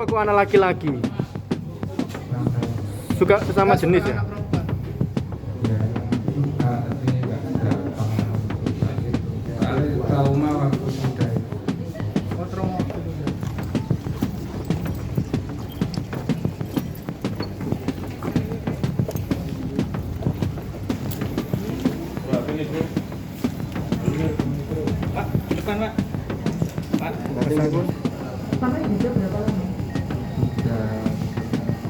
Kenapa kok anak laki-laki? Suka sesama jenis ya? Trauma waktu muda itu. Oh, trauma waktu muda. Pak, depan Pak. Pak, Sampai hijab berapa lama? Sudah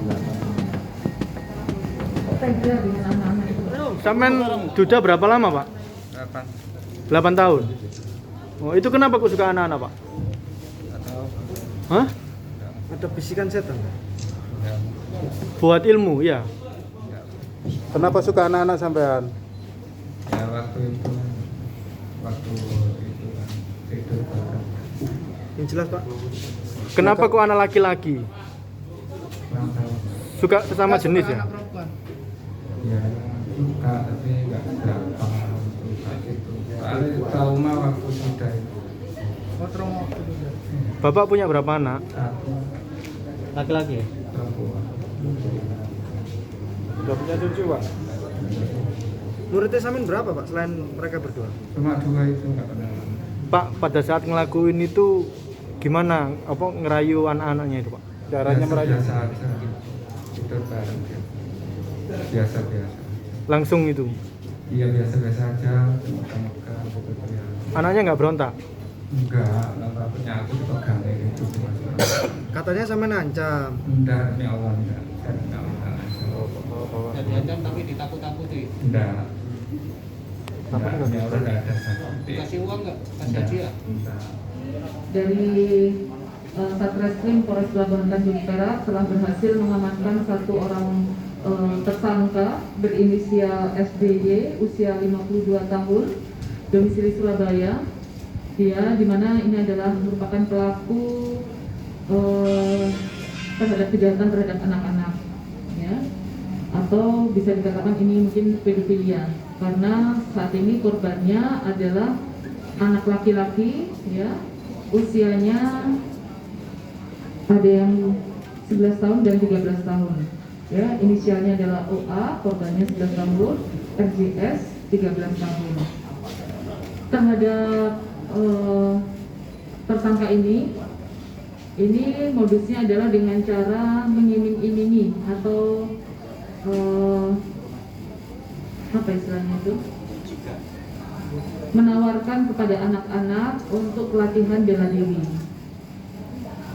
8 Tega dengan anak-anak itu. Sampean duda berapa lama, Pak? 8 tahun. Oh, itu kenapa kok suka anak-anak, Pak? atau Hah? Ada bisikan setan. Buat ilmu, ya. Kenapa suka anak-anak sampean? ya waktu itu tidur bareng Yang jelas, Pak. Kenapa kok anak laki-laki? kurang tahu Suka sesama jenis ya? Anak perempuan. ya suka tapi nggak gampang suka gitu soalnya trauma waktu muda itu. Oh, trauma waktu muda. Bapak punya berapa anak? Satu Laki-laki. perempuan Sudah punya cucu, Pak? Muridnya Samin berapa, Pak, selain mereka berdua? cuma 2 itu nggak pernah. Pak, pada saat ngelakuin itu gimana? Apa ngerayu anak-anaknya itu, Pak? Caranya merayu? biasa aja tidur bareng gitu. biasa Langsung itu. iya biasa aja muka gitu ya. Anaknya nggak berontak? Enggak, kalau punya aku dipegang kayak gitu cuma Katanya sama nancam. enggak, ini Allah enggak ya diancam tapi ditakut-takuti. enggak Apa enggak, ini Allah enggak ada sakit Dikasih uang nggak? Kasih hadiah. enggak Dari Satreskrim Polres Pelabuhan Tanjung Perak telah berhasil mengamankan satu orang tersangka berinisial SBY usia 52 tahun, domisili Surabaya. Dia di mana ini adalah merupakan pelaku terhadap kejahatan terhadap anak-anak, ya, atau bisa dikatakan ini mungkin pedofilia karena saat ini korbannya adalah anak laki-laki, ya, usianya ada yang 11 tahun dan 13 tahun, ya, inisialnya adalah OA, korbannya 11 tahun, RJS 13 tahun. Terhadap tersangka ini modusnya adalah dengan cara mengiming-imingi atau apa istilahnya itu, menawarkan kepada anak-anak untuk pelatihan bela diri.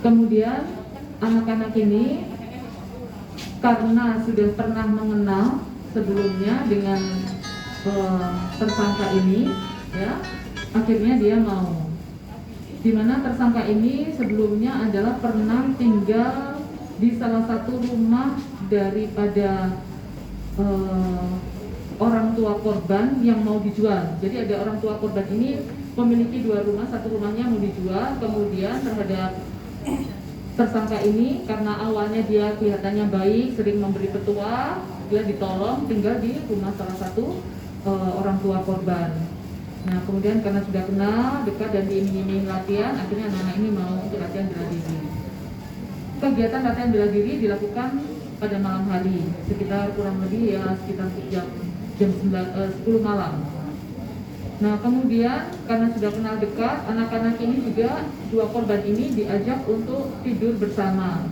Kemudian anak-anak ini karena sudah pernah mengenal sebelumnya dengan tersangka ini, ya, akhirnya dia mau. Di mana tersangka ini sebelumnya adalah pernah tinggal di salah satu rumah daripada orang tua korban yang mau dijual. Jadi ada orang tua korban ini memiliki 2 rumah, satu rumahnya mau dijual. Kemudian terhadap tersangka ini karena awalnya dia kelihatannya baik, sering memberi petua, dia ditolong tinggal di rumah salah satu orang tua korban. Nah, kemudian karena sudah kenal, dekat dan diiming-iming latihan, akhirnya anak-anak ini mau untuk latihan bela diri. Kegiatan latihan bela diri dilakukan pada malam hari, sekitar kurang lebih ya sekitar jam 10 malam. Nah, kemudian karena sudah kenal dekat, anak-anak ini juga 2 korban ini diajak untuk tidur bersama.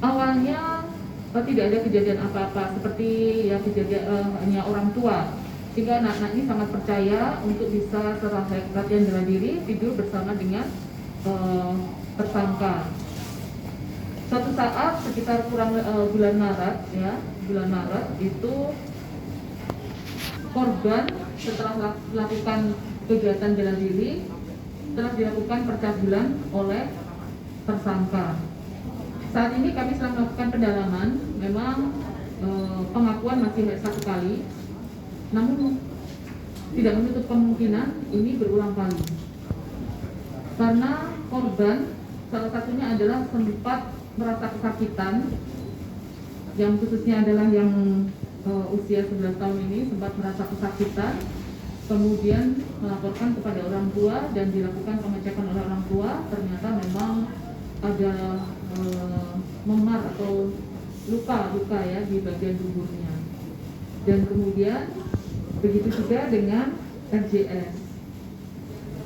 Awalnya tidak ada kejadian apa-apa seperti ya kejadian hanya orang tua, sehingga anak-anak ini sangat percaya untuk bisa setelah latihan bela diri tidur bersama dengan tersangka. Suatu saat sekitar kurang bulan Maret, ya, bulan Maret itu korban setelah melakukan kegiatan bela diri telah dilakukan percabulan oleh tersangka. Saat ini kami sedang melakukan pendalaman, memang pengakuan masih 1 kali, namun tidak menutup kemungkinan ini berulang kali. Karena korban salah satunya adalah sempat merasa kesakitan, yang khususnya adalah yang usia 11 tahun ini sempat merasa kesakitan, kemudian melaporkan kepada orang tua dan dilakukan pengecekan oleh orang tua, ternyata memang ada memar atau luka ya di bagian tubuhnya. Dan kemudian begitu juga dengan RJS.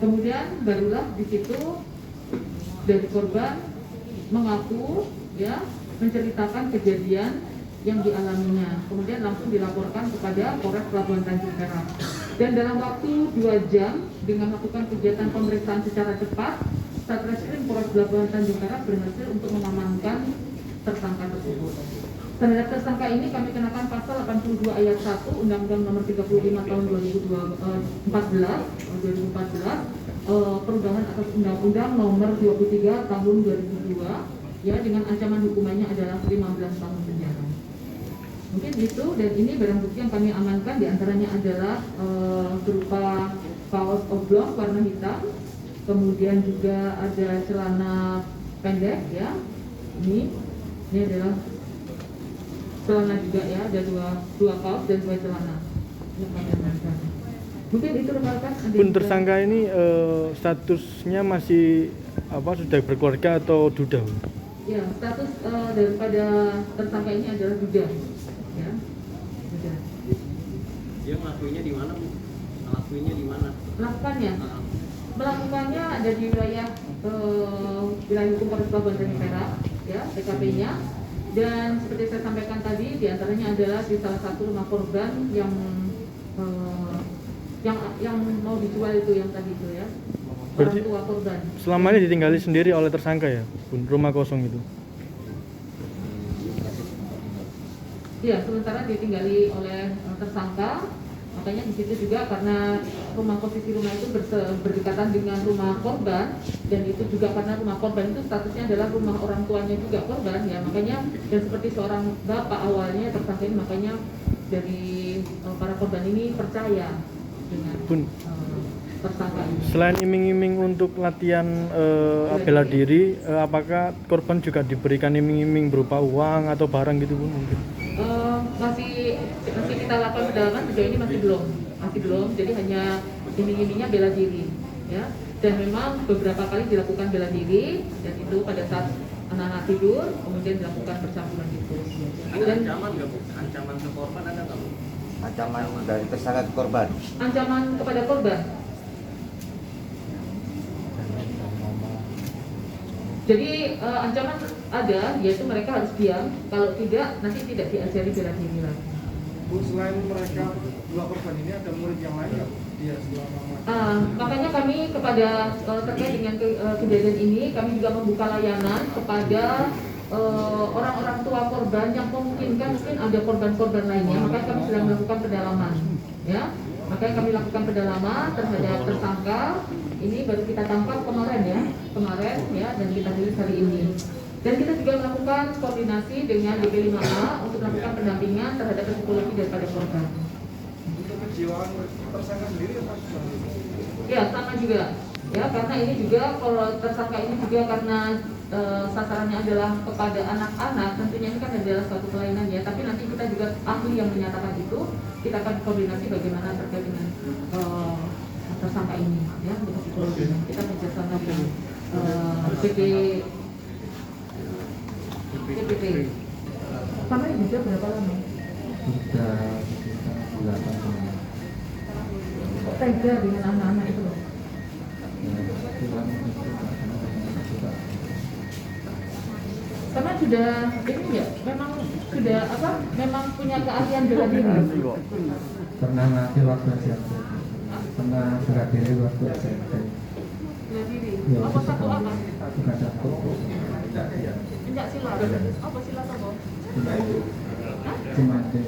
Kemudian barulah di situ dari korban mengaku ya menceritakan kejadian yang dialaminya, kemudian langsung dilaporkan kepada Polres Pelabuhan Tanjung Perak. Dan dalam waktu 2 jam dengan melakukan kegiatan pemeriksaan secara cepat, Satreskrim Polres Pelabuhan Tanjung Perak berhasil untuk mengamankan tersangka tersebut. Terhadap tersangka ini kami kenakan pasal 82 ayat 1 Undang-Undang Nomor 35 Tahun 2014 perubahan atas Undang-Undang Nomor 23 Tahun 2002 ya, dengan ancaman hukumannya adalah 15 tahun penjara. Mungkin itu, dan ini barang bukti yang kami amankan diantaranya adalah berupa kaos oblong warna hitam, kemudian juga ada celana pendek ya, ini adalah celana juga ya, ada dua kaos dan 2 celana yang kami amankan. Mungkin itu rekan-rekan. Pun tersangka ini statusnya masih sudah berkeluarga atau duda? Ya, status daripada tersangka ini adalah duda. Ya, duda. Dia ngelakuinnya di mana, Bu? Ngelakuinnya di mana? Melakukannya ada di wilayah hukum Polres Pelabuhan Tanjung Perak, ya, TKP-nya. Dan seperti saya sampaikan tadi, diantaranya adalah di salah satu rumah korban yang mau dijual itu yang tadi itu ya. Orang tua korban. Selama ini ditinggali sendiri oleh tersangka ya, Bun, rumah kosong itu? Iya, sementara ditinggali oleh tersangka. Makanya di situ juga karena posisi rumah itu berdekatan dengan rumah korban, dan itu juga karena rumah korban itu statusnya adalah rumah orang tuanya juga korban ya, makanya dan seperti seorang bapak awalnya tersangka ini, makanya dari para korban ini percaya dengan tersangka ini. Selain iming-iming untuk latihan bela diri, apakah korban juga diberikan iming-iming berupa uang atau barang gitu, Bun, mungkin? Masih kita lakukan pendalaman, sejauh ini masih belum, jadi hanya iming-imingnya bela diri ya, dan memang beberapa kali dilakukan bela diri, dan itu pada saat anak-anak tidur kemudian dilakukan percampuran itu. Ada ancaman nggak, Bu? Ancaman ke korban ada nggak, Bu? Ancaman dari tersangka ke korban. Ancaman kepada korban. Jadi ancaman ada, yaitu mereka harus diam, kalau tidak nanti tidak diajari bela diri lagi. Bu, selain mereka 2 korban ini ada murid yang lain nggak, Bu? Dia selama Makanya kami kepada terkait dengan kejadian ini, kami juga membuka layanan kepada orang-orang tua korban yang memungkinkan mungkin ada korban-korban lainnya. Makanya kami sedang melakukan pendalaman ya. Makanya kami lakukan pendalaman terhadap tersangka. Ini baru kita tangkap kemarin ya, dan kita rilis hari ini. Dan kita juga melakukan koordinasi dengan DP5A untuk melakukan pendampingan terhadap psikologi daripada korban. untuk kejiwaan tersangka sendiri apa? Ya, sama juga. Ya, karena ini juga kalau tersangka ini juga karena sasarannya adalah kepada anak-anak, tentunya ini kan adalah suatu kelainan ya. Tapi nanti kita juga ahli yang menyatakan itu, kita akan koordinasi bagaimana terkait dengan tersangka ini ya, untuk psikologi. Kita kerjasama dengan PPT. Sama ini juga berapa lama? Sudah 8 bulan. Kok tega dengan anak-anak itu loh? Karena sudah ini ya, memang sudah memang punya keahlian bela diri. Pernah ngasih waktu SMP. Pernah bela diri waktu SMP. Bela diri. Ya, Apa satu apa? Bukan satu. Pencak silat. Apa silat apa? Cimande.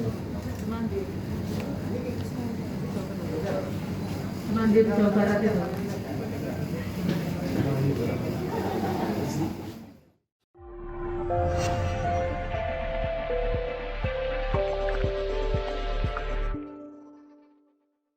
Semandi di Jawa Barat itu.